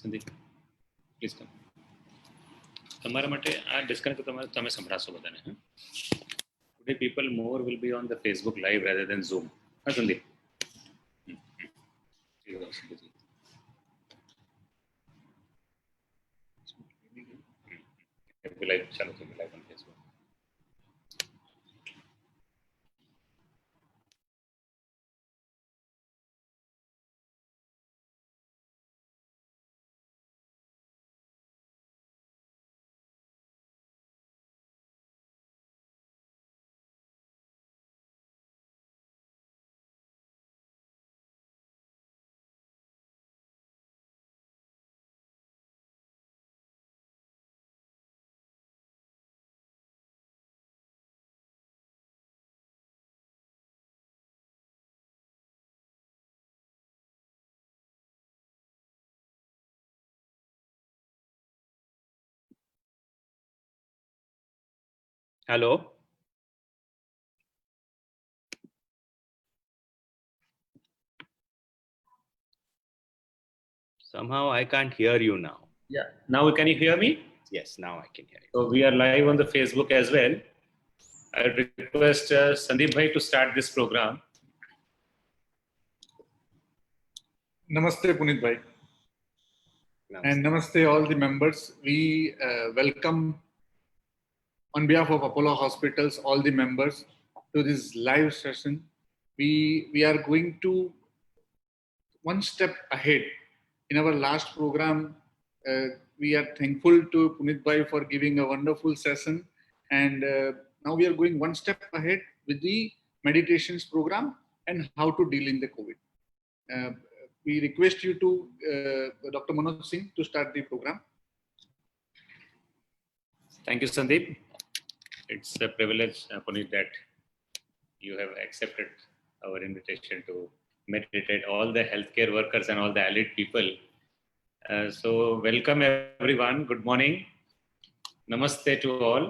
Sandeep please come. તમારા માટે આ ડિસ્કનેક્ટ તમે સંભળાશો બધાને. Today people more will be on the Facebook live rather than Zoom. હા સંદીપ. લાઈવ ચાલુ થઈ ગયું live on Facebook. Hello. Somehow I can't hear you now. Yeah. Now can you hear me? Yes, now I can hear you. So we are live on the Facebook as well. I request Sandeep bhai to start this program. Namaste Puneet bhai. Namaste. And namaste all the members. We welcome on behalf of Apollo Hospitals all the members to this live session. We are going to one step ahead. In our last program, we are thankful to Puneet bhai for giving a wonderful session, and now we are going one step ahead with the meditations program and how to deal in the COVID. We request you to Dr. Manoj Singh to start the program. Thank you, Sandeep. It's a privilege, Puneet, that you have accepted our invitation to meditate all the healthcare workers and all the allied people. So welcome everyone. Good morning. Namaste to all.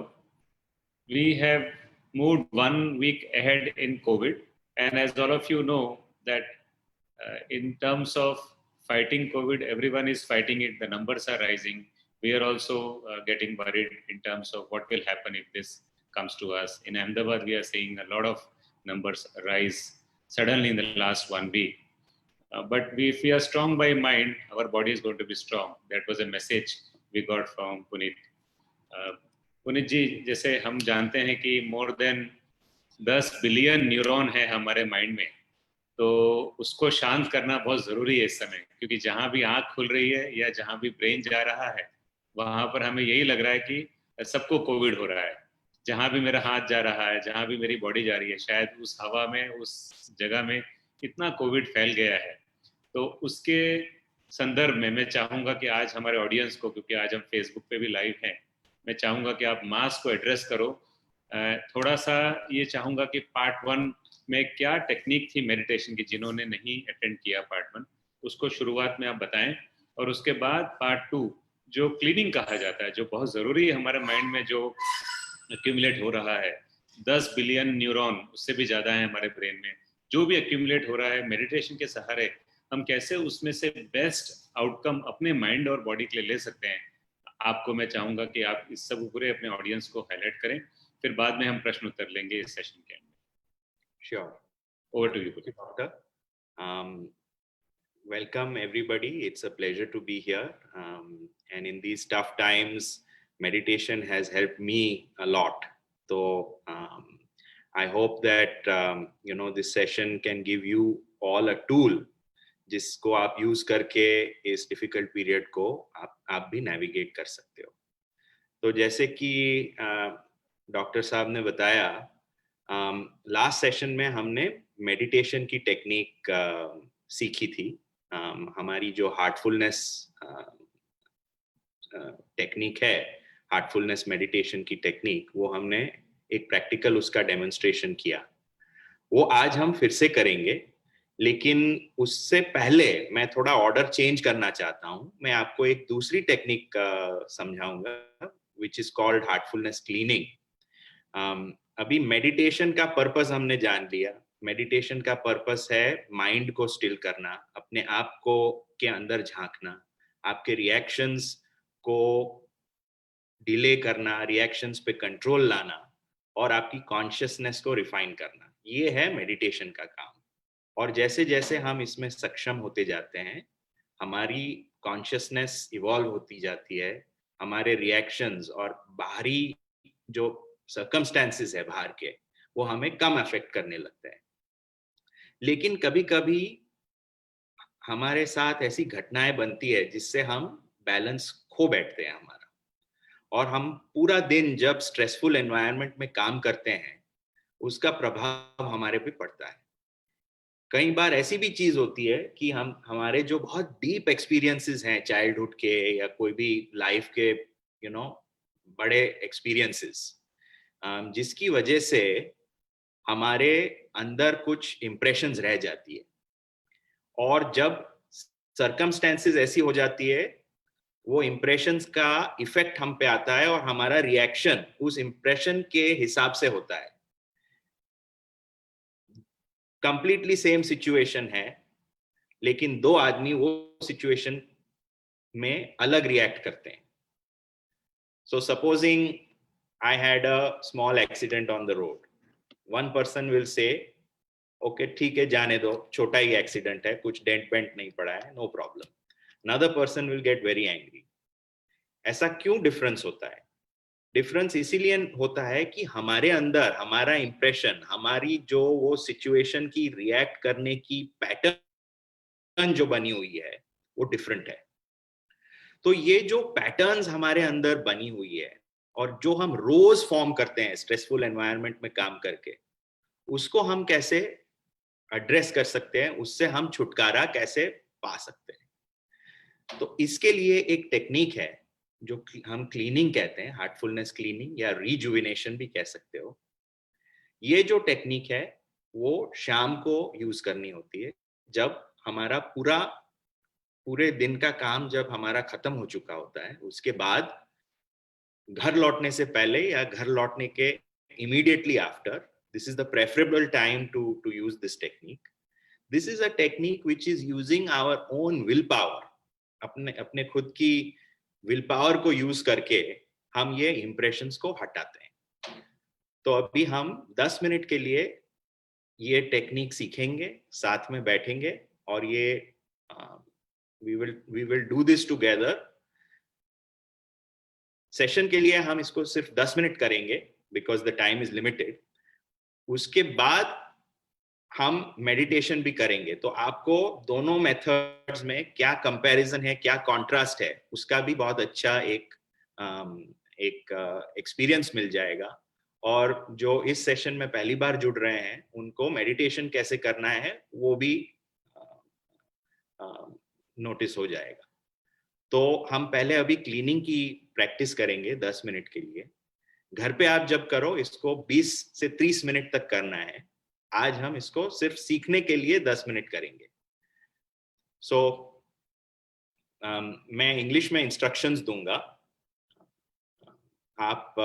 We have moved 1 week ahead in COVID, and as all of you know that in terms of fighting COVID, everyone is fighting it. The numbers are rising. We are also getting worried in terms of what will happen if this comes to us. In Ahmedabad, we are seeing a lot of numbers rise suddenly in the last 1 week. But if we are strong by mind, our body is going to be strong. That was a message we got from Puneet. Puneet ji, जैसे हम जानते हैं कि more than 10 billion neuron है हमारे mind में, तो उसको शांत करना बहुत ज़रूरी है इस समय, क्योंकि जहाँ भी आँख खुल रही है या जहाँ भी ब्रेन जा रहा है, वहाँ पर हमें यही लग रहा है कि सबको कोविड हो रहा है. जहाँ भी मेरा हाथ जा रहा है, जहाँ भी मेरी बॉडी जा रही है, शायद उस हवा में, उस जगह में कितना कोविड फैल गया है. तो उसके संदर्भ में मैं चाहूँगा कि आज हमारे ऑडियंस को, क्योंकि आज हम फेसबुक पे भी लाइव हैं, मैं चाहूँगा कि आप मास्क को एड्रेस करो. थोड़ा सा ये चाहूँगा कि पार्ट 1 में क्या टेक्निक थी मेडिटेशन की, जिन्होंने नहीं अटेंड किया पार्ट 1, उसको शुरुआत में आप बताएं. और उसके बाद पार्ट 2 जो क्लीनिंग कहा जाता है, जो बहुत ज़रूरी है हमारे माइंड में, जो एक्यूमुलेट हो रहा है, 10 बिलियन न्यूरॉन, उससे भी ज़्यादा है हमारे ब्रेन में, जो भी एक्यूमुलेट हो रहा है, मेडिटेशन के सहारे हम कैसे उसमें से बेस्ट आउटकम अपने माइंड और बॉडी के लिए ले सकते हैं. आपको मैं चाहूँगा कि आप इस सब पूरे अपने ऑडियंस को हाईलाइट करें, फिर बाद में हम प्रश्न उत्तर लेंगे इस सेशन के अंदर. Sure. Over to you, Doctor. Welcome everybody. It's a pleasure to be here. And in these tough times, meditation has helped me a lot. So I hope that this session can give you all a tool जिसको आप use करके इस difficult period को आप भी navigate कर सकते हो. तो जैसे कि डॉक्टर साहब ने बताया, लास्ट सेशन में हमने मेडिटेशन की टेक्निक सीखी थी. हमारी जो हार्टफुलनेस टेक्निक है, हार्टफुलनेस मेडिटेशन की टेक्निक, वो हमने एक प्रैक्टिकल उसका डेमोन्स्ट्रेशन किया. वो आज हम फिर से करेंगे, लेकिन उससे पहले मैं थोड़ा ऑर्डर चेंज करना चाहता हूँ. मैं आपको एक दूसरी टेक्निक समझाऊंगा, which is called Heartfulness cleaning. अभी मेडिटेशन का पर्पस हमने जान लिया. मेडिटेशन का पर्पस है माइंड को स्टिल करना, अपने आप को के अंदर झांकना, आपके रिएक्शंस को डिले करना, रिएक्शंस पे कंट्रोल लाना और आपकी कॉन्शियसनेस को रिफाइन करना, ये है मेडिटेशन का काम। और जैसे जैसे हम इसमें सक्षम होते जाते हैं, हमारी कॉन्शियसनेस इवॉल्व होती जाती है, हमारे रिएक्शंस और बाहरी जो सर्कमस्टेंसेस है बाहर के, वो हमें कम अफेक्ट करने लगते हैं। लेकिन कभी कभी हमारे साथ ऐसी घटनाएं बनती है जिससे हम बैलेंस खो बैठते हैं हमारा, और हम पूरा दिन जब स्ट्रेसफुल एनवायरनमेंट में काम करते हैं, उसका प्रभाव हमारे पे पड़ता है। कई बार ऐसी भी चीज होती है कि हम हमारे जो बहुत डीप एक्सपीरियंसेस हैं चाइल्डहुड के या कोई भी लाइफ के बड़े एक्सपीरियंसेस, जिसकी वजह से हमारे अंदर कुछ इम्प्रेशंस रह जाती है, और जब सर्कमस्टेंसेस ऐसी हो जाती है, वो इम्प्रेशंस का इफेक्ट हम पे आता है और हमारा रिएक्शन उस इम्प्रेशन के हिसाब से होता है। कंप्लीटली सेम सिचुएशन है, लेकिन दो आदमी वो सिचुएशन में अलग रिएक्ट करते हैं। So supposing I had a small accident on the road, one person will say okay ठीक है, जाने दो, छोटा ही एक्सीडेंट है, कुछ डेंट पेंट नहीं पड़ा है, no problem. Another person will get very angry. ऐसा क्यों डिफरेंस होता है? डिफरेंस इसीलिए होता है कि हमारे अंदर हमारा इंप्रेशन, हमारी जो वो सिचुएशन की रिएक्ट करने की पैटर्न जो बनी हुई है, वो डिफरेंट है। तो ये जो पैटर्न्स हमारे अंदर बनी हुई है और जो हम रोज फॉर्म करते हैं स्ट्रेसफुल एनवायरनमेंट में काम करके, उसको हम कैसे एड्रेस कर सकते हैं, उससे हम छुटकारा कैसे पा सकते हैं? तो इसके लिए एक टेक्निक है जो हम क्लीनिंग कहते हैं, हार्टफुलनेस क्लीनिंग या रिजुविनेशन भी कह सकते हो। ये जो टेक्निक है वो शाम को यूज करनी होती है, जब हमारा पूरे दिन का काम जब हमारा खत्म हो चुका होता है, उसके बाद घर लौटने से पहले या घर लौटने के immediately after, this is the preferable time to use this technique. This is a technique which is using our own willpower, अपने खुद की विल पावर को यूज करके हम ये इंप्रेशंस को हटाते हैं। तो अभी हम 10 मिनट के लिए ये टेक्निक सीखेंगे, साथ में बैठेंगे, और ये we will do this together. Session के लिए हम इसको सिर्फ 10 मिनट करेंगे because the time is limited. उसके बाद हम मेडिटेशन भी करेंगे, तो आपको दोनों मेथड्स में क्या कंपैरिजन है, क्या कॉन्ट्रास्ट है, उसका भी बहुत अच्छा एक एक्सपीरियंस मिल जाएगा। और जो इस सेशन में पहली बार जुड़ रहे हैं, उनको मेडिटेशन कैसे करना है वो भी नोटिस हो जाएगा। तो हम पहले अभी क्लीनिंग की प्रैक्टिस करेंगे 10 मिनट के लिए। घर पे आप जब करो, इसको 20 से 30 मिनट तक करना है। आज हम इसको सिर्फ सीखने के लिए 10 मिनट करेंगे। सो मैं इंग्लिश में इंस्ट्रक्शंस दूंगा, आप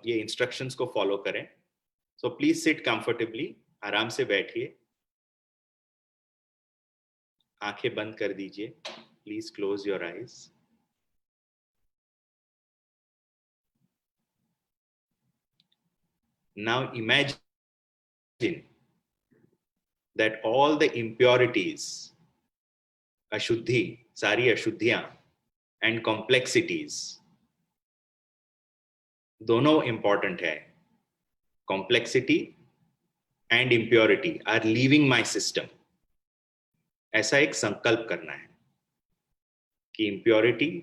ये इंस्ट्रक्शंस को फॉलो करें। सो प्लीज सिट कंफर्टेबली, आराम से बैठिए, आंखें बंद कर दीजिए, please close your eyes. Now imagine that all the impurities, ashuddhi, सारी अशुद्धियां and complexities, दोनों important है, complexity and impurity are leaving my system. ऐसा एक संकल्प करना है कि impurity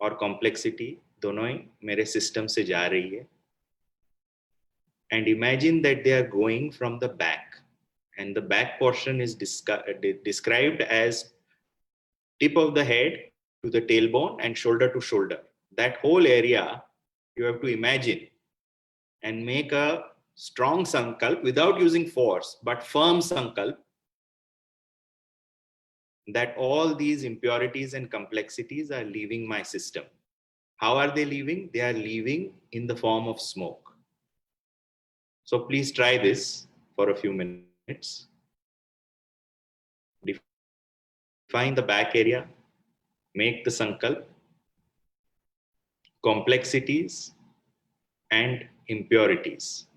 और complexity दोनों ही मेरे सिस्टम से जा रही है। And imagine that they are going from the back, and the back portion is described as tip of the head to the tailbone and shoulder to shoulder. That whole area you have to imagine and make a strong sankalp without using force, but firm sankalp, that all these impurities and complexities are leaving my system. How are they leaving? They are leaving in the form of smoke. So please try this for a few minutes. Define the back area, make the sankalp, complexities and impurities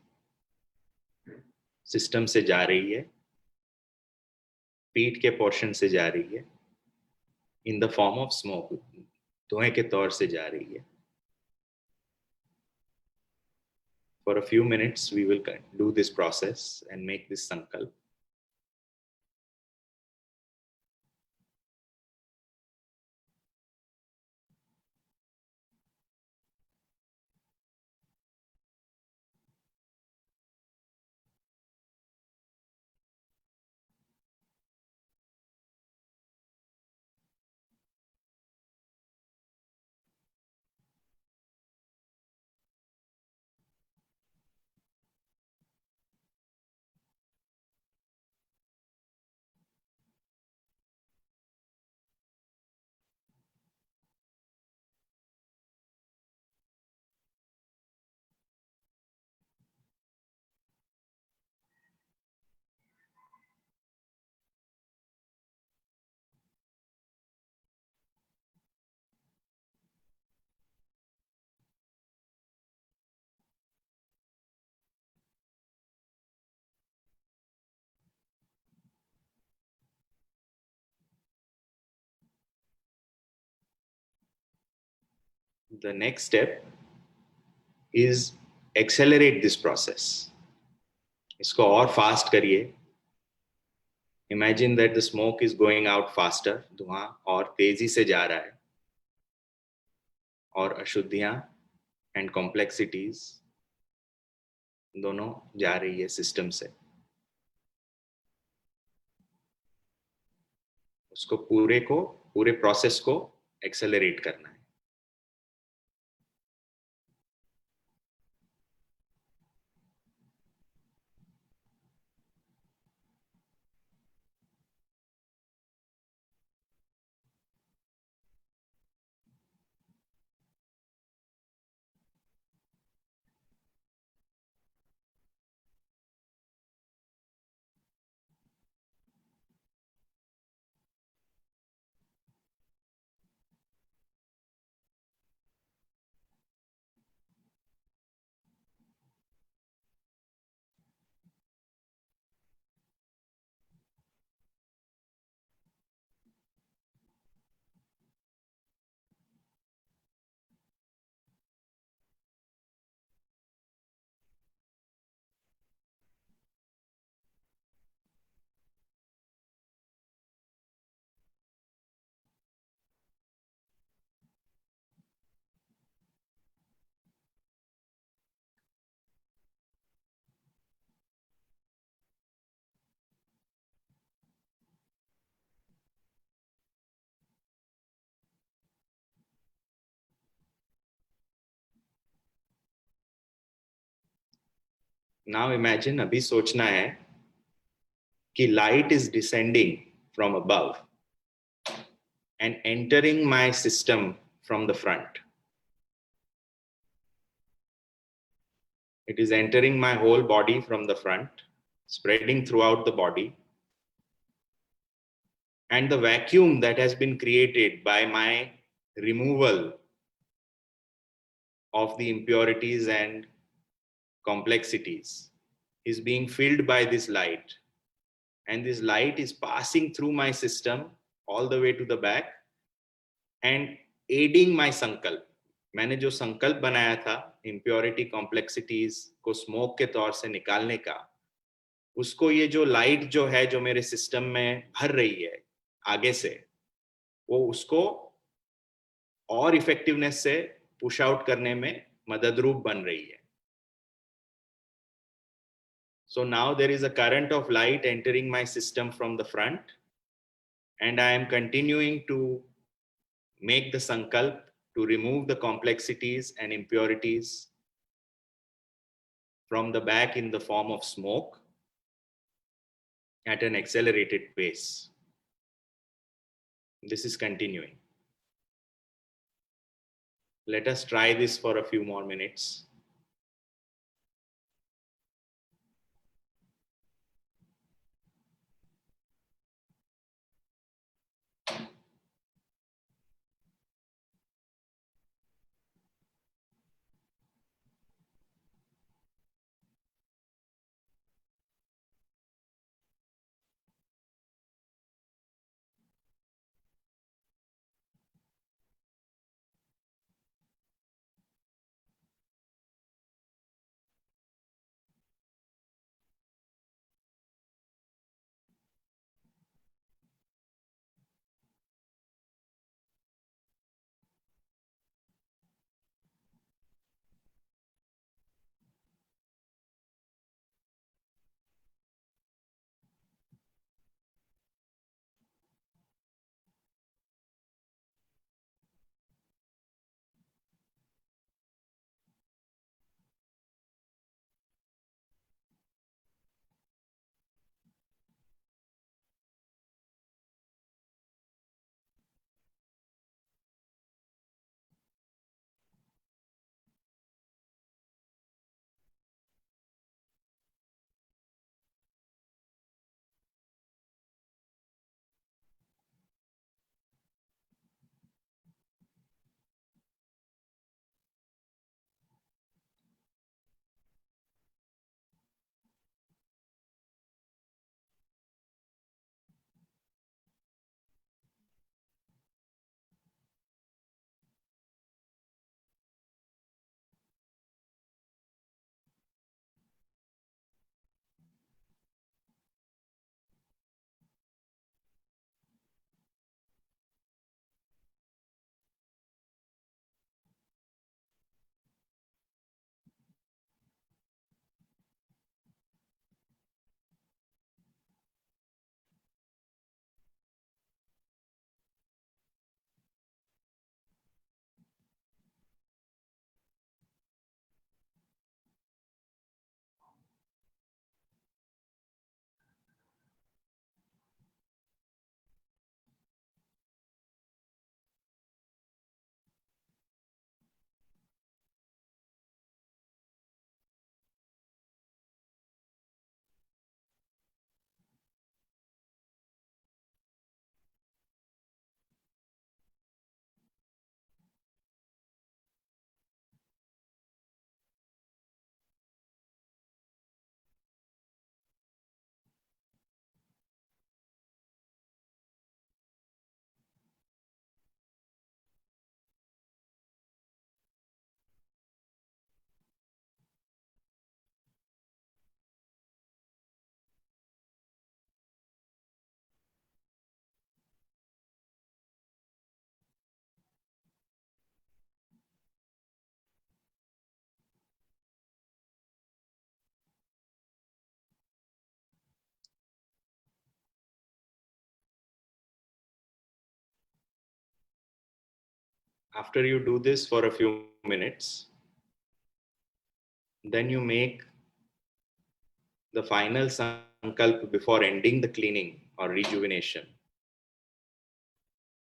system से जा रही है, पीठ के portion से जा रही है, in the form of smoke, धुएं के तौर से जा रही है. For a few minutes, we will do this process and make this sankalp. The next step is accelerate this process. इसको और फास्ट करिए. Imagine that the smoke is going out faster, धुआं और तेजी से जा रहा है, और अशुद्धियां and complexities दोनों जा रही है सिस्टम से. उसको पूरे प्रोसेस को एक्सेलरेट करना है. Now imagine, अभी सोचना है कि light is descending from above and entering my system from the front. It is entering my whole body from the front, spreading throughout the body. And the vacuum that has been created by my removal of the impurities and complexities is being filled by this light. And this light is passing through my system all the way to the back and aiding my sankalp. मैंने जो संकल्प बनाया था impurity complexities को smoke के तौर से निकालने का, उसको ये जो light जो है जो मेरे system में भर रही है आगे से, वो उसको और effectiveness से push out करने में मददरूप बन रही है. So now there is a current of light entering my system from the front, and I am continuing to make the sankalp to remove the complexities and impurities from the back in the form of smoke at an accelerated pace. This is continuing. Let us try this for a few more minutes. after you do this for a few minutes, then you make the final sankalp before ending the cleaning or rejuvenation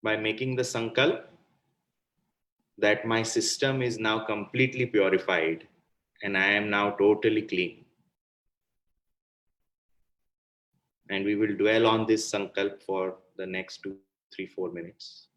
by making the sankalp that my system is now completely purified and I am now totally clean. And we will dwell on this sankalp for the next 2, 3, 4 minutes.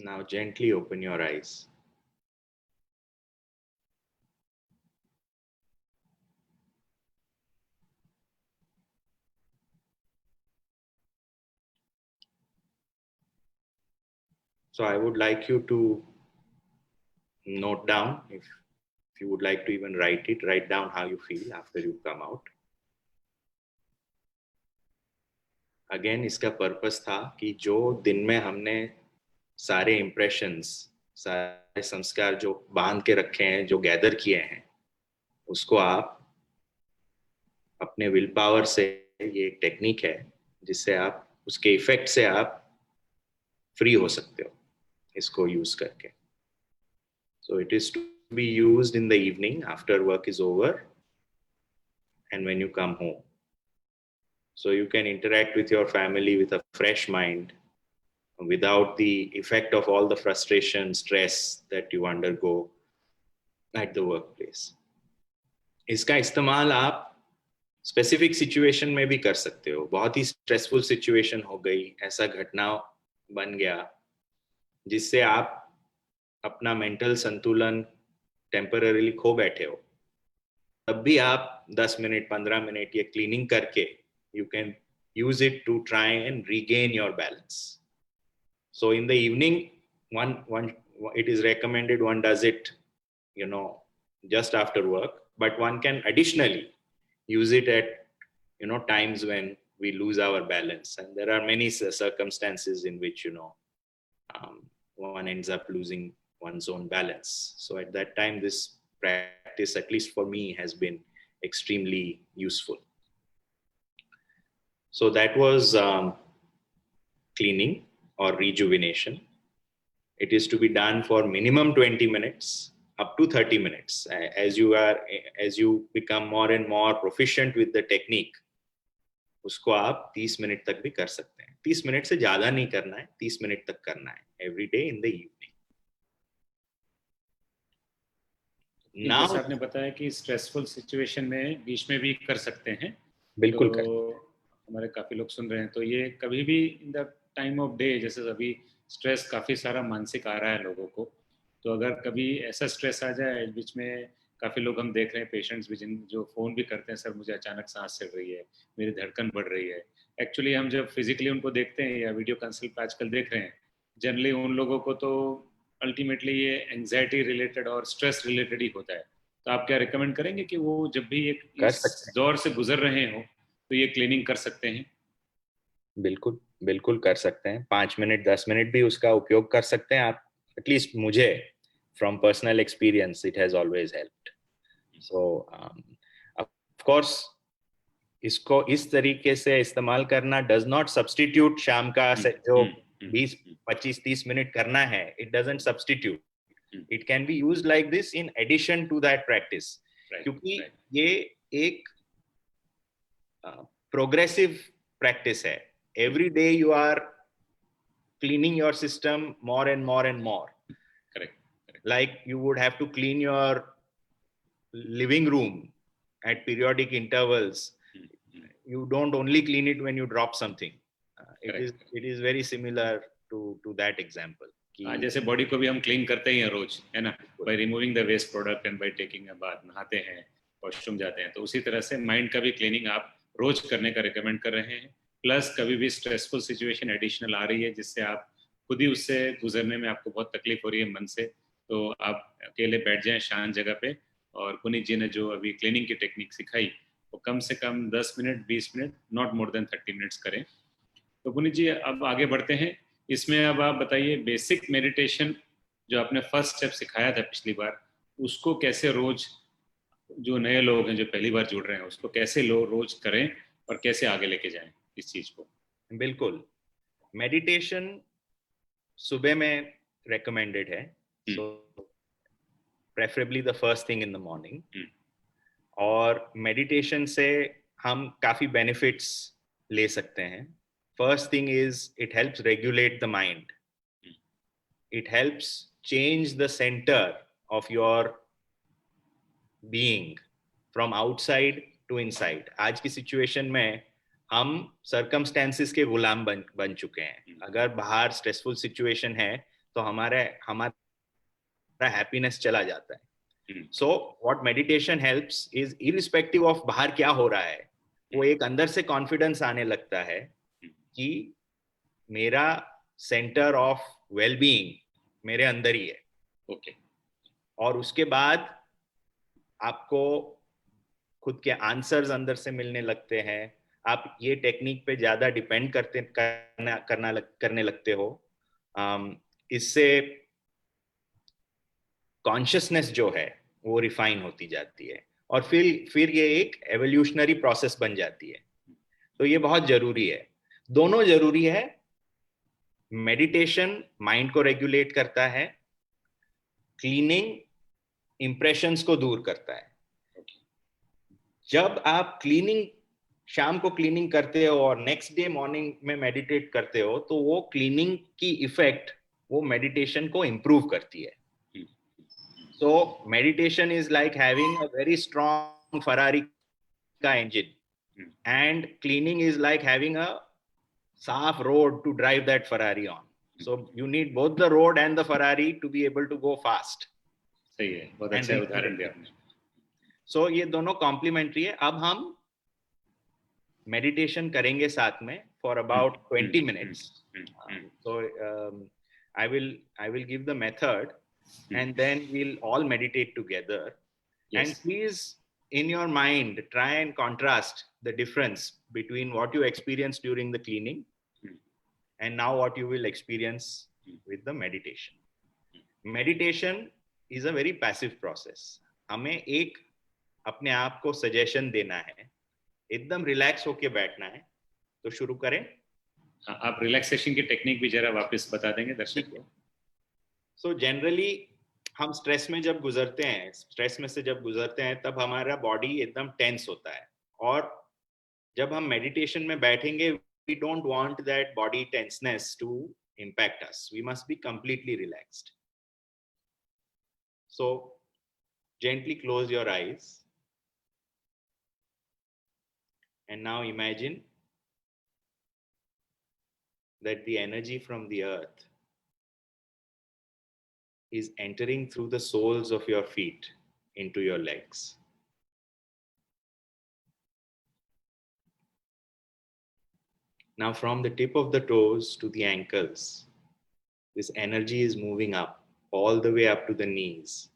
Now gently open your eyes. So I would like you to note down, if you would like to even write it, write down how you feel after you come out. Again, इसका purpose था कि जो दिन में हमने सारे impressions, सारे संस्कार जो बांध के रखे हैं, जो गैदर किए हैं, उसको आप अपने विल पावर से, ये एक टेक्निक है जिससे आप उसके इफेक्ट से आप फ्री हो सकते हो इसको यूज करके. So it is to be used in the evening after work is over and when you come home. So you can interact with your family with a fresh mind without the effect of all the frustration, stress that you undergo at the workplace. इसका इस्तेमाल आप specific situation में भी कर सकते हो. बहुत ही stressful situation हो गई, ऐसा घटना बन गया जिससे आप अपना मेंटल संतुलन टेम्पररीली खो बैठे हो, तब भी आप 10 मिनट 15 मिनट ये क्लीनिंग करके you can use it to try and regain your balance. So in the evening, one it is recommended one does it, just after work, but one can additionally use it at times when we lose our balance, and there are many circumstances in which one ends up losing one's own balance. So at that time, this practice, at least for me, has been extremely useful. So that was cleaning or rejuvenation. It is to be done for minimum 20 minutes up to 30 minutes. As you become more and more proficient with the technique, उसको आप 30 minute तक भी कर सकते हैं. 30 minute से ज्यादा नहीं करना है, 30 मिनट तक करना है, every day in the evening. जैसे आपने बताया कि स्ट्रेसफुल सिचुएशन में बीच में भी कर सकते हैं, बिल्कुल तो हमारे काफ़ी लोग सुन रहे हैं, तो ये कभी भी in the time of day, जैसे अभी स्ट्रेस काफ़ी सारा मानसिक आ रहा है लोगों को, तो अगर कभी ऐसा स्ट्रेस आ जाए बीच में, काफ़ी लोग हम देख रहे हैं पेशेंट्स भी जिन जो फ़ोन भी करते हैं, सर मुझे अचानक सांस चल रही है, मेरी धड़कन बढ़ रही है। एक्चुअली हम जब फिजिकली उनको देखते हैं या वीडियो कंसल्ट पे आजकल देख रहे हैं, जनरली उन लोगों को तो अल्टीमेटली ये एंग्जाइटी रिलेटेड और स्ट्रेस रिलेटेड ही होता है। तो आप क्या रिकमेंड करेंगे कि वो जब भी एक कर इस सकते दौर से गुजर रहे हो तो ये क्लीनिंग कर सकते हैं? हैं, बिल्कुल बिल्कुल कर सकते हैं। 5 मिनट 10 मिनट भी उसका उपयोग कर सकते हैं आप। एटलीस्ट मुझे from personal experience it has always helped. So of course इसको इस तरीके से इस्तेमाल करना डज नॉट सब्स्टिट्यूट शाम का जो 20 25 30 मिनट करना है, it doesn't substitute. It can be used like this in addition to that practice, क्योंकि ये एक प्रोग्रेसिव प्रैक्टिस है। Every day you are cleaning your system more and more and more. Correct. Like you would have to clean your living room at periodic intervals. You don't only clean it when you drop something. It is very similar to that example. जैसे body को भी हम clean करते ही हैं रोज, है ना, by removing the waste product and by taking a bath, नहाते हैं, वॉशरूम जाते हैं, तो उसी तरह से माइंड का भी क्लीनिंग आप रोज करने का रिकमेंड कर रहे हैं। प्लस कभी भी स्ट्रेसफुल सिचुएशन एडिशनल आ रही है जिससे आप खुद ही उससे गुजरने में आपको बहुत तकलीफ हो रही है मन से, तो आप अकेले बैठ जाएं शांत जगह पे, और पुनीत जी ने जो अभी क्लीनिंग की टेक्निक सिखाई वो कम से कम 10 minute 20 minute, not more than 30 minutes करें। तो पुनीत जी अब आगे बढ़ते हैं इसमें। अब आप बताइए बेसिक मेडिटेशन जो आपने फर्स्ट स्टेप सिखाया था पिछली बार, उसको कैसे रोज, जो नए लोग हैं जो पहली बार जुड़ रहे हैं, उसको कैसे रोज करें और कैसे आगे लेके जाएं इस चीज को? बिल्कुल, मेडिटेशन सुबह में रेकमेंडेड है, so preferably the first thing in the morning. और मेडिटेशन से हम काफी बेनिफिट्स ले सकते हैं। First thing is it helps regulate the mind, it helps change the centre of your being from outside to inside. आज की सिचुएशन में हम सर्कमस्टेंसेस के गुलाम बन चुके हैं। अगर बाहर स्ट्रेसफुल सिचुएशन है तो हमारा हैप्पीनेस चला जाता है। So what meditation helps is irrespective of बाहर क्या हो रहा है, वो एक अंदर से कॉन्फिडेंस आने लगता है कि मेरा सेंटर ऑफ वेलबीइंग मेरे अंदर ही है। ओके। और उसके बाद आपको खुद के आंसर्स अंदर से मिलने लगते हैं। आप ये टेक्निक पे ज्यादा डिपेंड करने लगते हो। इससे कॉन्शियसनेस जो है वो रिफाइन होती जाती है, और फिर ये एक एवोल्यूशनरी प्रोसेस बन जाती है। तो ये बहुत जरूरी है, दोनों जरूरी है। मेडिटेशन माइंड को रेगुलेट करता है, क्लीनिंग इंप्रेशंस को दूर करता है। जब आप शाम को क्लीनिंग करते हो और नेक्स्ट डे मॉर्निंग में मेडिटेट करते हो, तो वो क्लीनिंग की इफेक्ट वो मेडिटेशन को इंप्रूव करती है। So meditation is like having a very strong Ferrari engine, and cleaning is like having a saaf road to drive that Ferrari on. So you need both the road and the Ferrari to be able to go fast. सही है, बहुत अच्छा उदाहरण दिया आपने। So ये दोनों complementary है। अब हम मेडिटेशन करेंगे साथ में for about 20 minutes. So I will give the method, and then we'll all meditate together. Yes. And please, in your mind, try and contrast the difference between what you experienced during the cleaning and now what you will experience with the meditation. Meditation is a very passive process. हमें एक अपने आप को suggestion देना है, एकदम relax होके बैठना है। तो शुरू करें। आप रिलैक्सेशन की टेक्निक भी जरा वापस बता देंगे दर्शक को? सो जनरली हम स्ट्रेस में जब गुजरते हैं, तब हमारा बॉडी एकदम टेंस होता है, और जब हम मेडिटेशन में बैठेंगे, we don't want that body tenseness to impact us. We must be completely relaxed. So gently close your eyes And now imagine that the energy from the earth is entering through the soles of your feet into your legs. Now, from the tip of the toes to the ankles, this energy is moving up all the way up to the knees,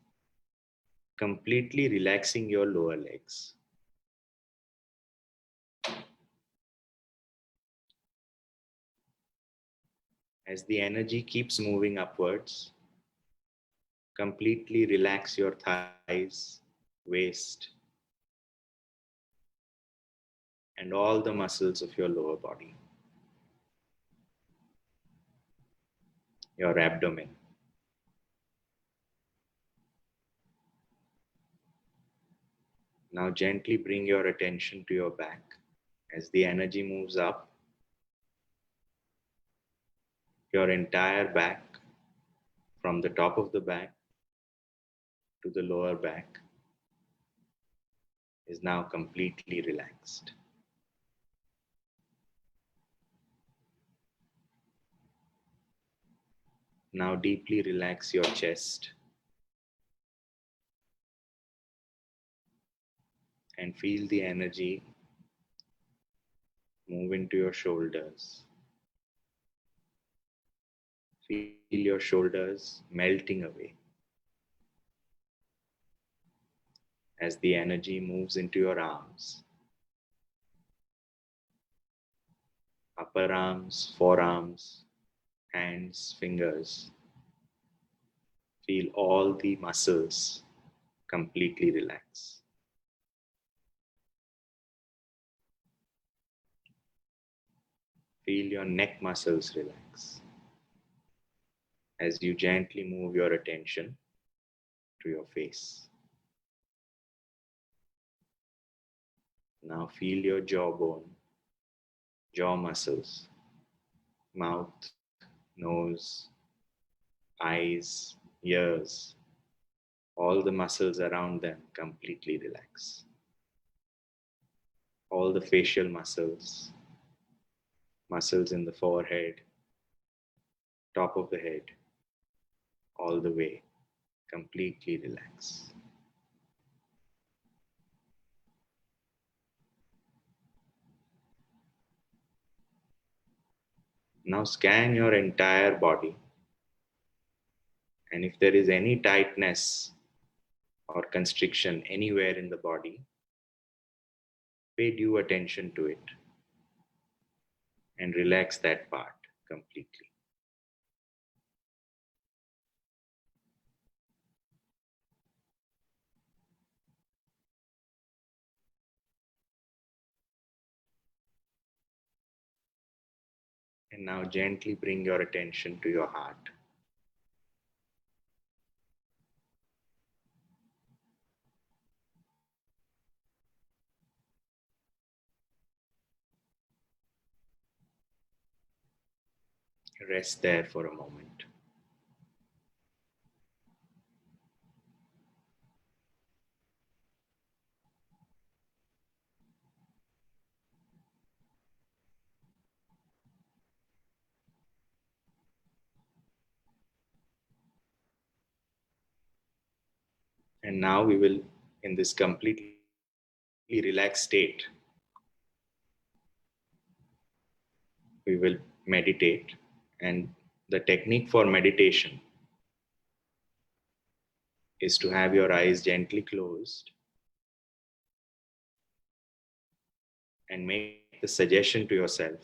completely relaxing your lower legs. As the energy keeps moving upwards, completely relax your thighs, waist, and all the muscles of your lower body, your abdomen. Now gently bring your attention to your back. As the energy moves up, your entire back, from the top of the back to the lower back, is now completely relaxed. Now deeply relax your chest and feel the energy move into your shoulders. Feel your shoulders melting away as the energy moves into your arms, upper arms, forearms, hands, fingers. Feel all the muscles completely relax. Feel your neck muscles relax as you gently move your attention to your face. Now feel your jawbone, jaw muscles, mouth, nose, eyes, ears, all the muscles around them completely relax. All the facial muscles, muscles in the forehead, top of the head, all the way, completely relax. Now scan your entire body, and if there is any tightness or constriction anywhere in the body, pay due attention to it and relax that part completely. And now gently bring your attention to your heart. Rest there for a moment. And now we will, in this completely relaxed state, we will meditate. And the technique for meditation is to have your eyes gently closed and make the suggestion to yourself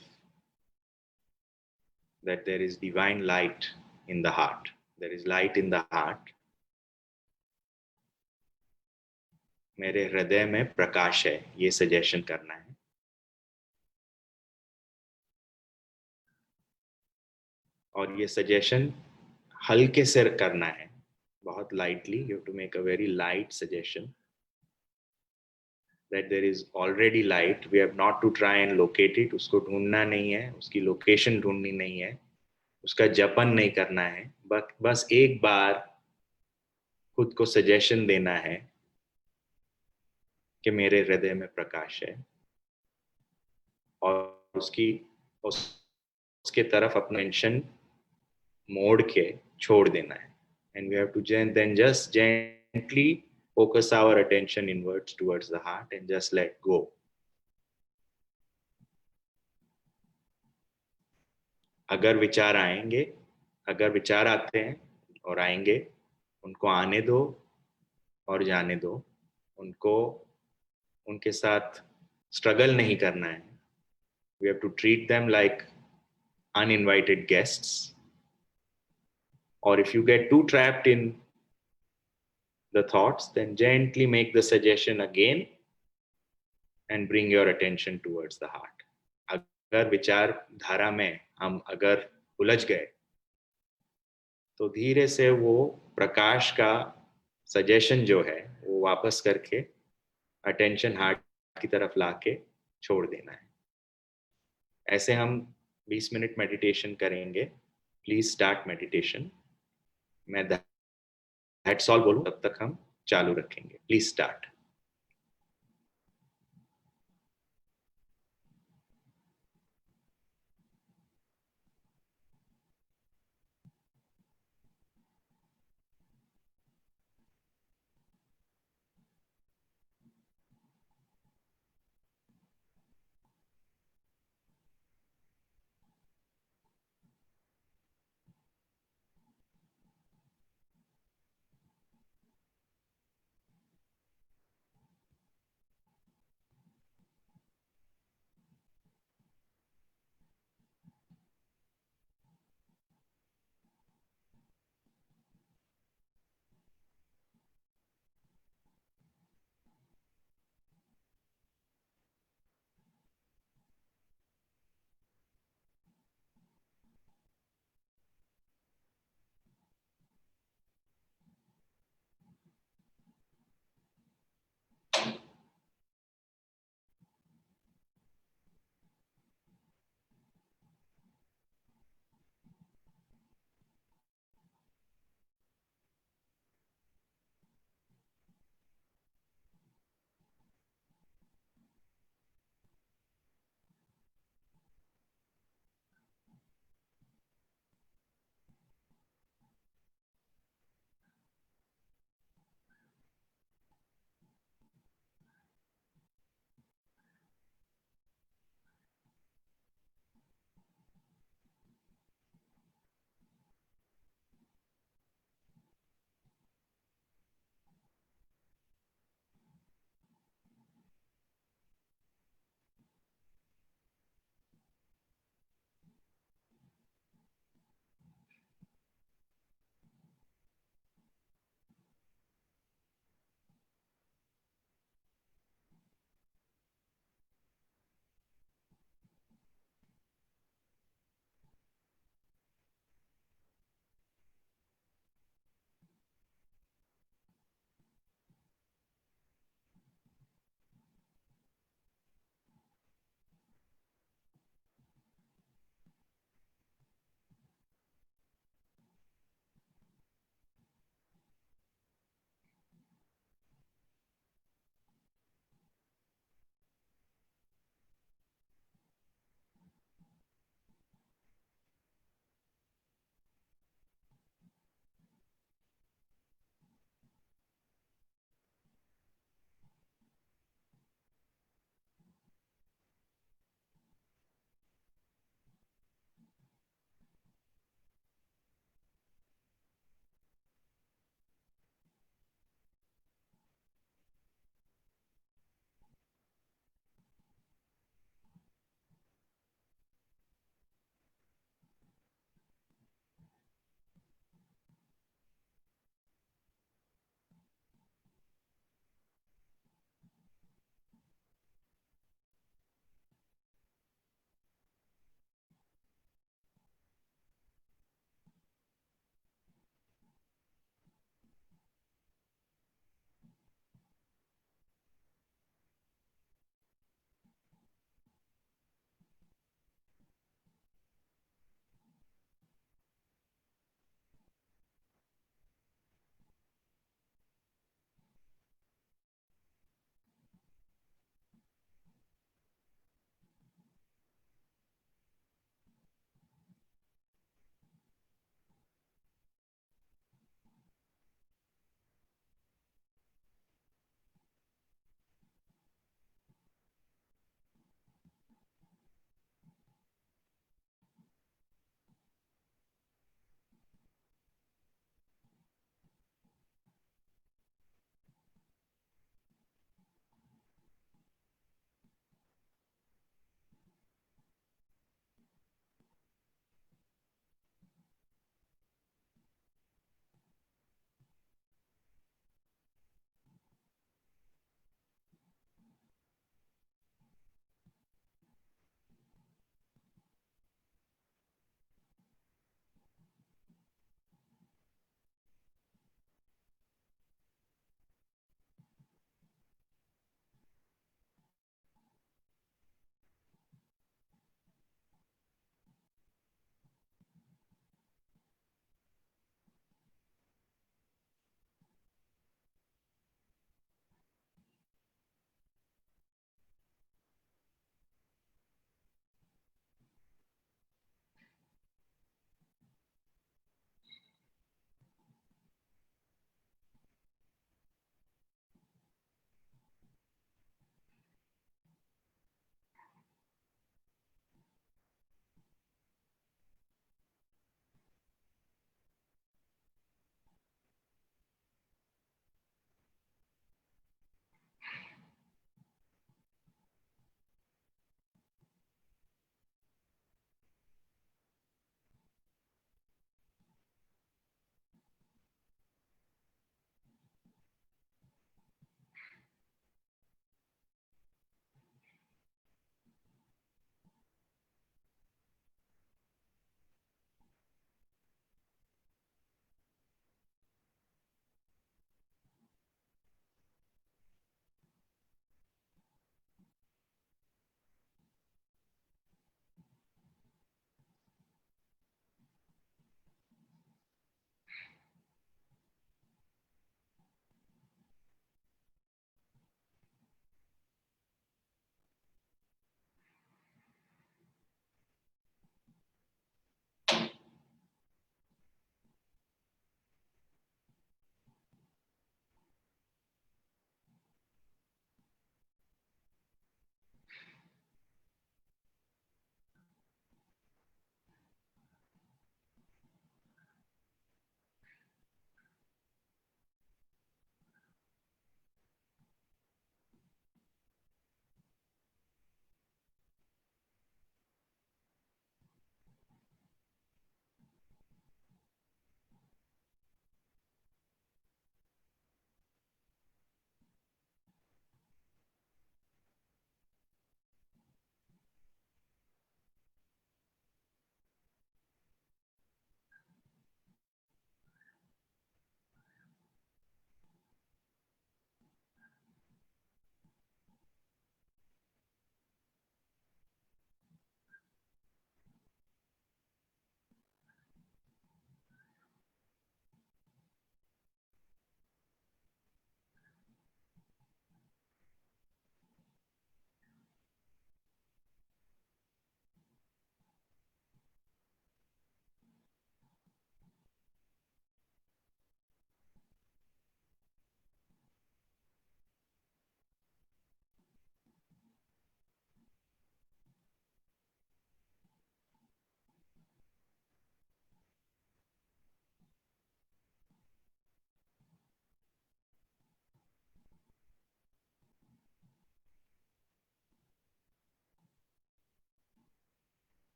that there is divine light in the heart. There is light in the heart. मेरे हृदय में प्रकाश है, ये suggestion करना है. और ये suggestion हल्के से करना है, बहुत lightly. You have to make a very light suggestion that there is already light. We have not to try and locate it. उसको ढूंढना नहीं है, उसकी लोकेशन ढूंढनी नहीं है, उसका जपन नहीं करना है. बस एक बार खुद को सजेशन देना है कि मेरे हृदय में प्रकाश है. और उसके तरफ अपना टेंशन मोड़ के छोड़ देना है. And we have to then just gently focus our attention inwards towards the heart and just let go. अगर विचार आते हैं और आएंगे, उनको आने दो और जाने दो. उनको उनके साथ स्ट्रगल नहीं करना है. We have to treat them like uninvited guests. Or if you get too trapped in the thoughts, then gently make the suggestion again and bring your attention towards the heart. अगर विचार धारा में हम अगर उलझ गए, तो धीरे से वो प्रकाश का सजेशन जो है वो वापस करके अटेंशन हार्ट की तरफ लाके छोड़ देना है. ऐसे हम 20 मिनट मेडिटेशन करेंगे. Please start meditation. मैं दैट्स ऑल बोलूं तब तक हम चालू रखेंगे. Please start.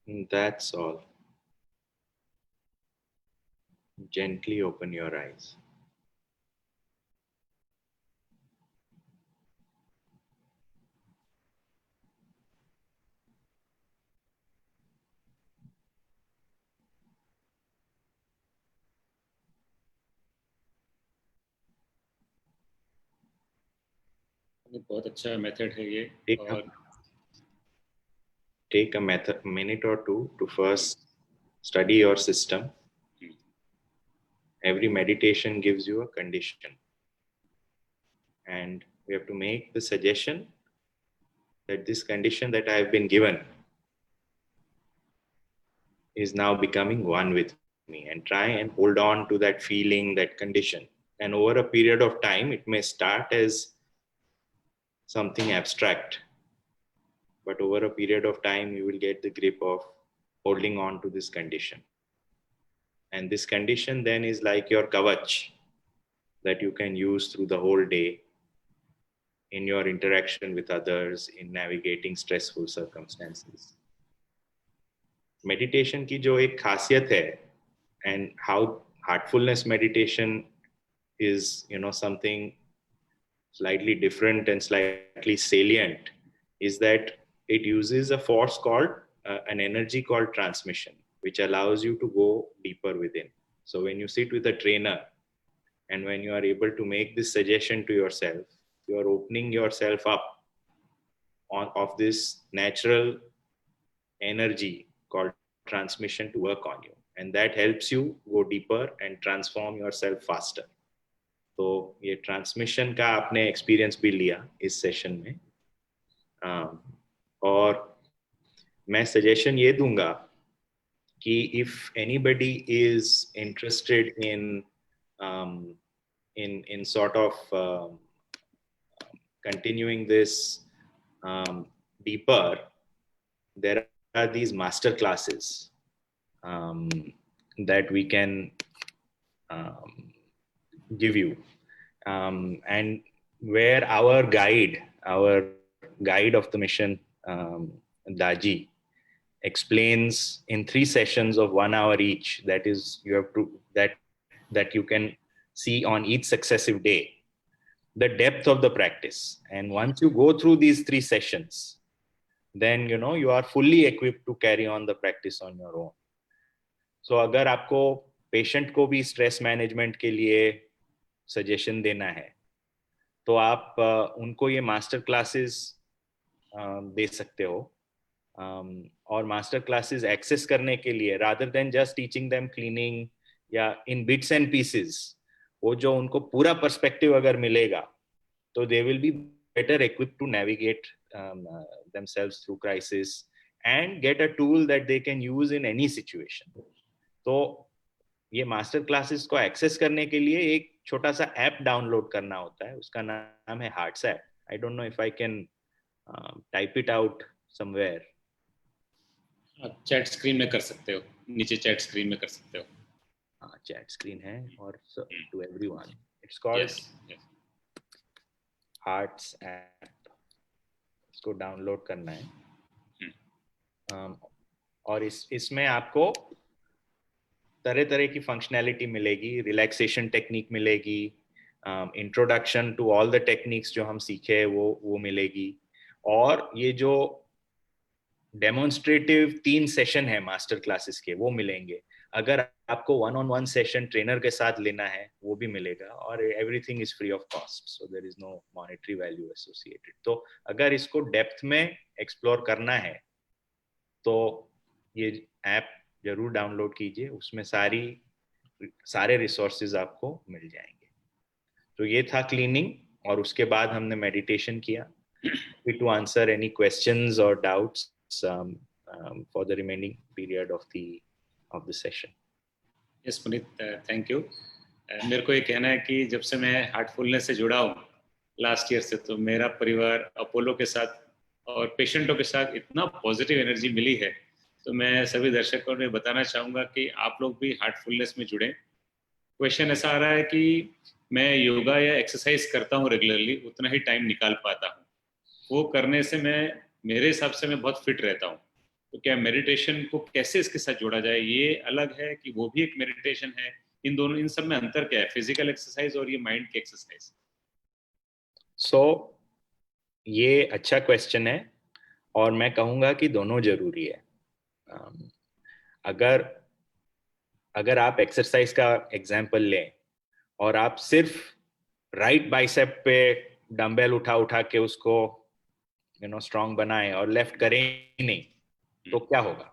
That's all. Gently open your eyes. बहुत अच्छा मेथड है ये. और Take a minute or two to first study your system. Every meditation gives you a condition. And we have to make the suggestion that this condition that I have been given is now becoming one with me, and try and hold on to that feeling, that condition. And over a period of time, it may start as something abstract, but over a period of time, you will get the grip of holding on to this condition. And this condition then is like your kavach that you can use through the whole day in your interaction with others, in navigating stressful circumstances. Meditation की जो एक खासियत है, and how heartfulness meditation is, something slightly different and slightly salient, is that it uses a force called an energy called transmission, which allows you to go deeper within. So when you sit with a trainer and when you are able to make this suggestion to yourself, you are opening yourself up of this natural energy called transmission to work on you, and that helps you go deeper and transform yourself faster. तो ये transmission का आपने experience भी लिया इस session में. और मैं सजेशन ये दूंगा कि if anybody is interested in sort of continuing this deeper, there are these master classes that we can give you, and where our guide of the mission, Daji, explains in 3 sessions of 1 hour each, that is, you have to that you can see on each successive day, the depth of the practice. And once you go through these 3 sessions, then you are fully equipped to carry on the practice on your own. So अगर आपको patient को भी stress management के लिए suggestion देना है, तो आप उनको ये मास्टर क्लासेस दे सकते हो. और मास्टर क्लासेस एक्सेस करने के लिए, rather than just teaching them cleaning या इन बिट्स एंड पीसेस, वो जो उनको पूरा पर्सपेक्टिव अगर मिलेगा, तो they will be better equipped to navigate themselves through crisis and get a tool that they can use in any situation. तो ये मास्टर क्लासेस को एक्सेस करने के लिए एक छोटा सा ऐप डाउनलोड करना होता है, उसका नाम है hearts app. I don't know if I can type it out somewhere. आप चैट स्क्रीन में कर सकते हो, नीचे चैट स्क्रीन में कर सकते हो. हाँ, चैट स्क्रीन है, और to everyone it's called hearts app. इसको डाउनलोड करना है. और इसमें आपको तरह तरह की फंक्शनैलिटी मिलेगी, रिलैक्सेशन टेक्निक मिलेगी, introduction to all the techniques जो हम सीखे वो मिलेगी. और ये जो डेमोन्स्ट्रेटिव 3 सेशन है मास्टर क्लासेस के, वो मिलेंगे. अगर आपको 1-on-1 सेशन ट्रेनर के साथ लेना है, वो भी मिलेगा. और everything is free of cost, so there is no monetary value associated. तो अगर इसको डेप्थ में एक्सप्लोर करना है, तो ये ऐप जरूर डाउनलोड कीजिए. उसमें सारे रिसोर्सेज आपको मिल जाएंगे. तो ये था क्लीनिंग, और उसके बाद हमने मेडिटेशन किया. टू आंसर एनी क्वेश्चंस और doubts for the remaining period of the session. Yes Puneet, thank you. मेरे को ये कहना है कि जब से मैं हार्टफुलनेस से जुड़ा हूँ लास्ट ईयर से, तो मेरा परिवार अपोलो के साथ और पेशेंटों के साथ इतना पॉजिटिव एनर्जी मिली है. तो मैं सभी दर्शकों में बताना चाहूँगा कि आप लोग भी हार्टफुलनेस में जुड़ें. क्वेश्चन ऐसा आ रहा है कि मैं योगा या एक्सरसाइज करता हूँ रेगुलरली, उतना ही टाइम निकाल पाता हूँ. वो करने से मेरे हिसाब से मैं बहुत फिट रहता हूँ. तो क्या मेडिटेशन को कैसे इसके साथ जोड़ा जाए? ये अलग है कि वो भी एक मेडिटेशन है? इन दोनों, इन सब में अंतर क्या है, फिजिकल एक्सरसाइज और ये माइंड की एक्सरसाइज? सो ये अच्छा क्वेश्चन है और मैं कहूँगा कि दोनों जरूरी है. अगर अगर आप एक्सरसाइज का एग्जाम्पल लें और आप सिर्फ राइट बाइसेप पे डंबल उठा उठा के उसको स्ट्रांग बनाएं और लेफ्ट करें ही नहीं, तो क्या होगा?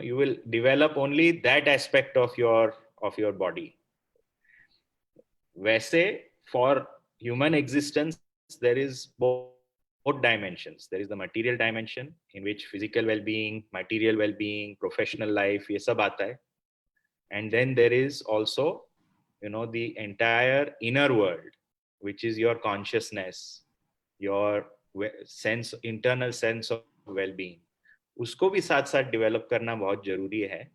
You will develop only that aspect of your body. वैसे for human existence there is both dimensions. There is the material dimension in which physical well-being, material well-being, professional life, ये सब आता है. And then there is also the entire inner world, which is your consciousness, your internal sense of well-being. उसको भी साथ साथ develop करना बहुत जरूरी है.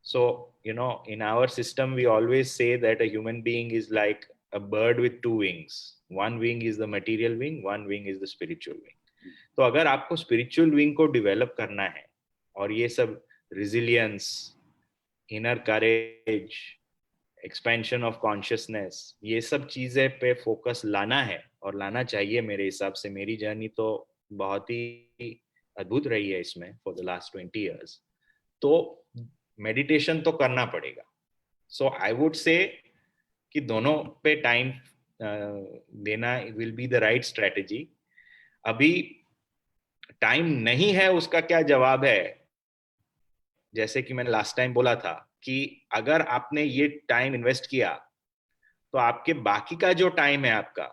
So, in our system, we always say that a human being is like a bird with two wings. One wing is the material wing, one wing is the spiritual wing. तो अगर आपको spiritual wing को develop करना है और ये सब resilience, inner courage, expansion of consciousness, ये सब चीजें पे focus लाना है और लाना चाहिए मेरे हिसाब से. मेरी जर्नी तो बहुत ही अद्भुत रही है इसमें for the last 20 years. तो मेडिटेशन तो करना पड़ेगा. सो आई वुड से कि दोनों पे टाइम देना will be the right strategy. अभी टाइम नहीं है, उसका क्या जवाब है? जैसे कि मैंने लास्ट टाइम बोला था कि अगर आपने ये टाइम इन्वेस्ट किया तो आपके बाकी का जो टाइम है आपका,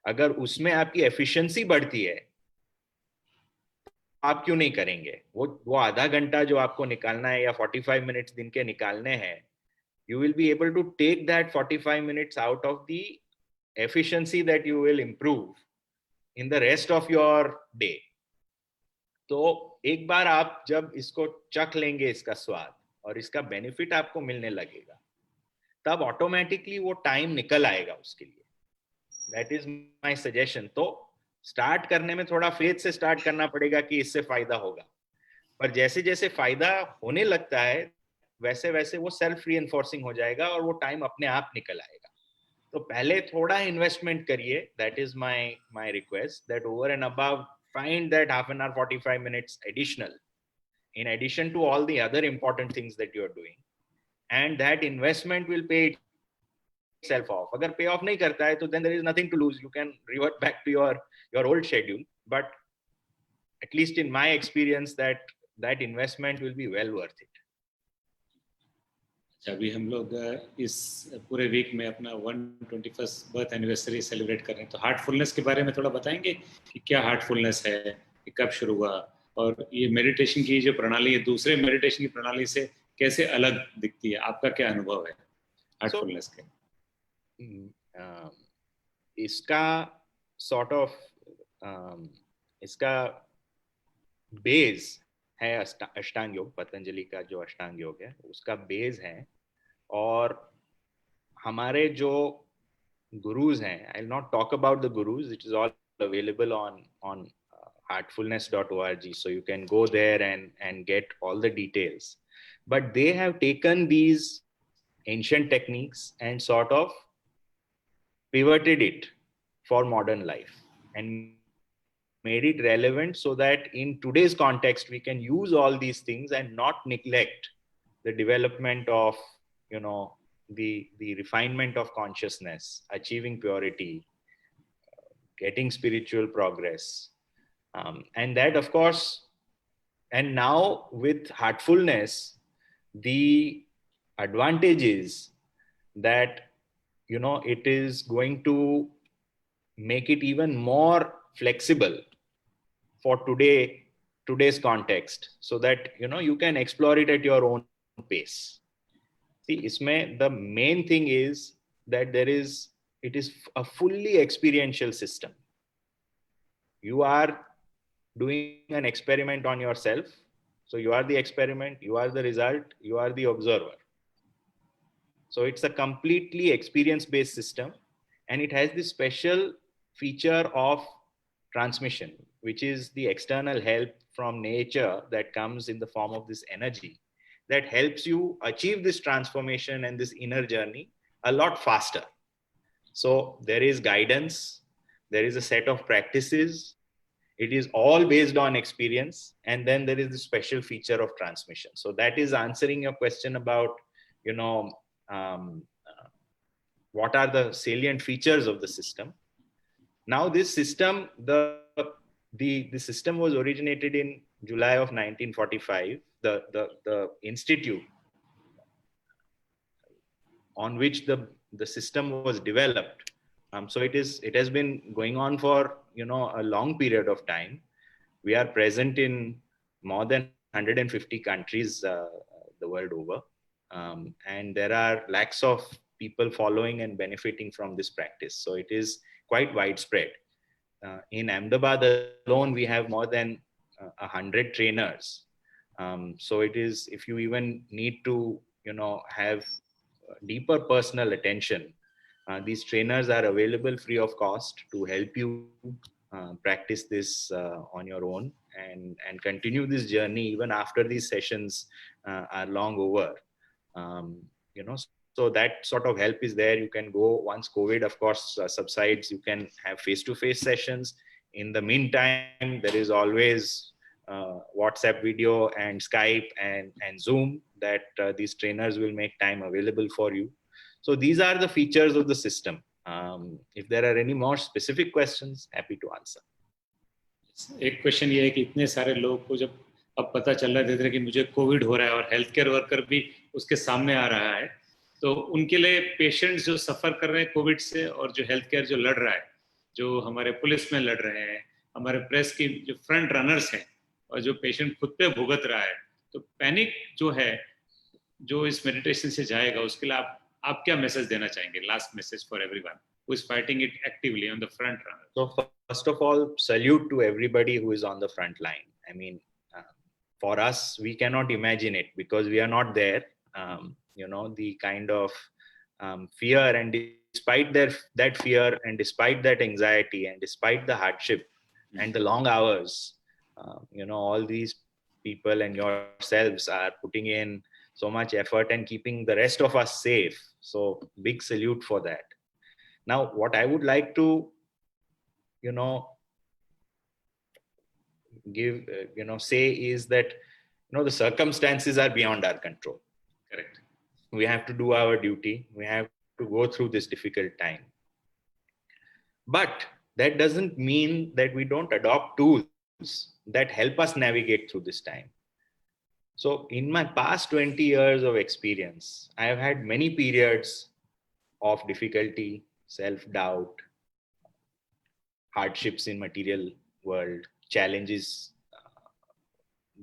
अगर उसमें आपकी एफिशिएंसी बढ़ती है, आप क्यों नहीं करेंगे? वो आधा घंटा जो आपको निकालना है या 45 मिनट्स दिन के निकालने हैं, you will be able to take that 45 minutes out of the efficiency that you will improve in the rest of your day. तो एक बार आप जब इसको चख लेंगे, इसका स्वाद और इसका बेनिफिट आपको मिलने लगेगा, तब ऑटोमेटिकली वो टाइम निकल आएगा उसके लिए. That is my suggestion. तो स्टार्ट करने में थोड़ा फेथ से स्टार्ट करना पड़ेगा कि इससे फायदा होगा, पर जैसे जैसे फायदा होने लगता है वैसे वैसे वो सेल्फ रीइंफोर्सिंग हो जाएगा और वो टाइम अपने आप निकल आएगा. तो पहले थोड़ा इन्वेस्टमेंट करिए. That is my request, that over and above find that half an hour 45 minutes additional in addition to all the other important things that you are doing, and that investment will pay itself off. अगर pay off नहीं करता है तो then there is nothing to lose. You can revert back to your old schedule, but at least in my experience that investment will be well worth it. अभी हम लोग इस पूरे वीक में अपना 121st बर्थ एनिवर्सरी सेलिब्रेट कर रहे हैं, तो हार्टफुलनेस के बारे में थोड़ा बताएंगे कि क्या हार्टफुलनेस है, कि कब शुरू हुआ और ये मेडिटेशन की जो प्रणाली है दूसरे मेडिटेशन की प्रणाली से कैसे अलग दिखती है? आपका क्या अनुभव है हार्टफुलनेस के? इसका सॉर्ट ऑफ इसका बेस है अष्टांग योग. पतंजलि का जो अष्टांग योग है उसका बेस है. और हमारे जो गुरुज हैं, I will not talk about the gurus, it is all available on heartfulness.org, so you can go there and get all the details. But they have taken these ancient techniques and sort of pivoted it for modern life and made it relevant so that in today's context we can use all these things and not neglect the development of the refinement of consciousness, achieving purity, getting spiritual progress, and that of course. And now with heartfulness, the advantage is that it is going to make it even more flexible for today's context, so that you can explore it at your own pace. See, isme the main thing is that it is a fully experiential system. You are doing an experiment on yourself, so you are the experiment, you are the result, you are the observer. So it's a completely experience based system, and it has this special feature of transmission, which is the external help from nature that comes in the form of this energy, that helps you achieve this transformation and this inner journey a lot faster. So there is guidance, there is a set of practices. It is all based on experience, and then there is the special feature of transmission. So that is answering your question about, you know, what are the salient features of the system. Now this system, the system was originated in July of 1945. The institute on which the system was developed. So it has been going on for, you know, a long period of time. We are present in more than 150 countries the world over, and there are lakhs of people following and benefiting from this practice. So it is quite widespread. In Ahmedabad alone, we have more than 100 trainers. So it is, if you even need to, you know, have deeper personal attention, these trainers are available free of cost to help you practice this on your own and continue this journey even after these sessions are long over. You know, so that sort of help is there. You can go, once COVID, of course, subsides, you can have face-to-face sessions. In the meantime, there is always WhatsApp video and Skype and Zoom that these trainers will make time available for you. So these are the features of the system. If there are any more specific questions, happy to answer. एक question ये है कि इतने सारे लोगों को जब अब पता चल रहा है धीरे-धीरे कि मुझे कोविड हो रहा है और हेल्थ केयर वर्कर भी उसके सामने आ रहा है, तो उनके लिए पेशेंट्स जो सफर कर रहे हैं कोविड से और जो हेल्थ केयर जो लड़ रहा है, जो हमारे पुलिस में लड़ रहे हैं, हमारे प्रेस की जो फ्रंट रनर्स हैं और जो पेशेंट खुद पे भुगत रहा है, तो पैनिक जो है, जो इस मेडिटेशन से जाएगा, उसके लिए आप क्या मैसेज देना चाहेंगे? Last message for everyone who is fighting it actively on the front runner. So first of all, salute to everybody who is on the front line. I mean, for us, we cannot imagine it because we are not there. You know, the kind of fear, and despite that fear and despite that anxiety and despite the hardship and the long hours, you know, all these people and yourselves are putting in so much effort and keeping the rest of us safe. So big salute for that. Now, what I would like to, you know, give, say is that, you know, the circumstances are beyond our control. Correct. We have to do our duty. We have to go through this difficult time. But that doesn't mean that we don't adopt tools that help us navigate through this time. So in my past 20 years of experience, I have had many periods of difficulty, self-doubt, hardships in material world, challenges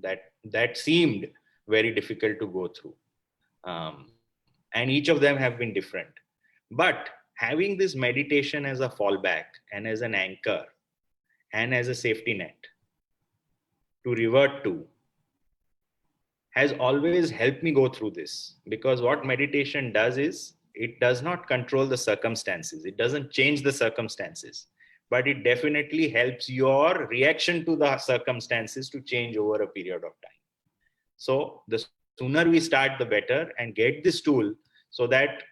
that seemed very difficult to go through. And each of them have been different. But having this meditation as a fallback and as an anchor and as a safety net to revert to has always helped me go through this. Because what meditation does is, it does not control the circumstances. It doesn't change the circumstances, but it definitely helps your reaction to the circumstances to change over a period of time. So the sooner we start, the better, and get this tool so that,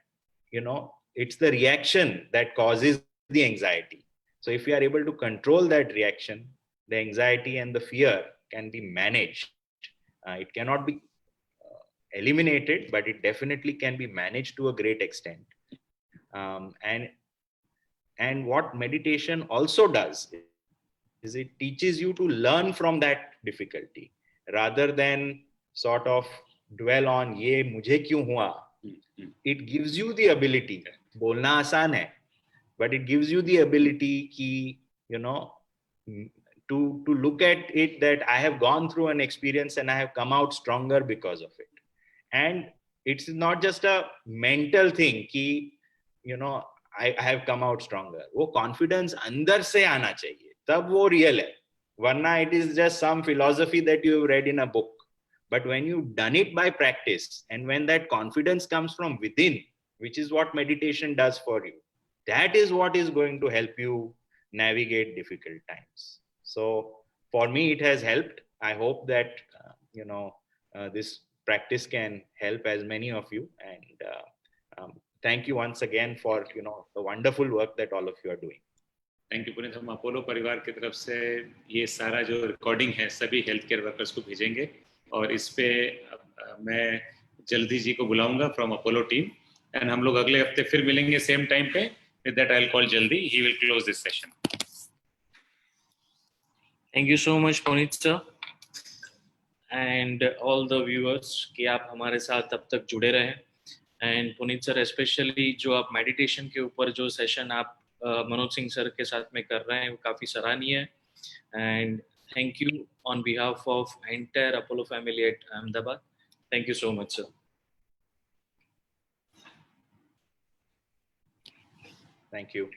you know, it's the reaction that causes the anxiety. So if we are able to control that reaction, the anxiety and the fear can be managed. It cannot be eliminated, but it definitely can be managed to a great extent. And what meditation also does is it teaches you to learn from that difficulty rather than sort of dwell on ye mujhe kyun hua. It gives you the ability, bolna aasan hai, but it gives you the ability ki, you know, to look at it that I have gone through an experience and I have come out stronger because of it. And it's not just a mental thing ki, you know, I have come out stronger. वो confidence अंदर से आना चाहिए, तब वो real है. Varna it is just some philosophy that you have read in a book. But when you've done it by practice, and when that confidence comes from within, which is what meditation does for you, that is what is going to help you navigate difficult times. So for me, it has helped. I hope that this practice can help as many of you. And thank you once again for the wonderful work that all of you are doing. Thank you Puneet. हम Apollo परिवार की तरफ से ये सारा जो recording है सभी हेल्थ केयर वर्कर्स को भेजेंगे और इस पे मैं जल्दी जी को बुलाऊंगा फ्रॉम अपोलो टीम एंड हम लोग अगले हफ्ते फिर मिलेंगे सेम टाइम पे. With that I will call जल्दी. He will close this session. Thank you so much Puneet sir and all the viewers कि आप हमारे साथ तब तक जुड़े रहे. एंड पुनीत सर स्पेशली जो आप मेडिटेशन के ऊपर जो सेशन आप मनोज सिंह सर के साथ में कर रहे हैं वो काफ़ी सराहनीय है. And thank you on behalf of entire Apollo family at Ahmedabad. Thank you so much sir. Thank you.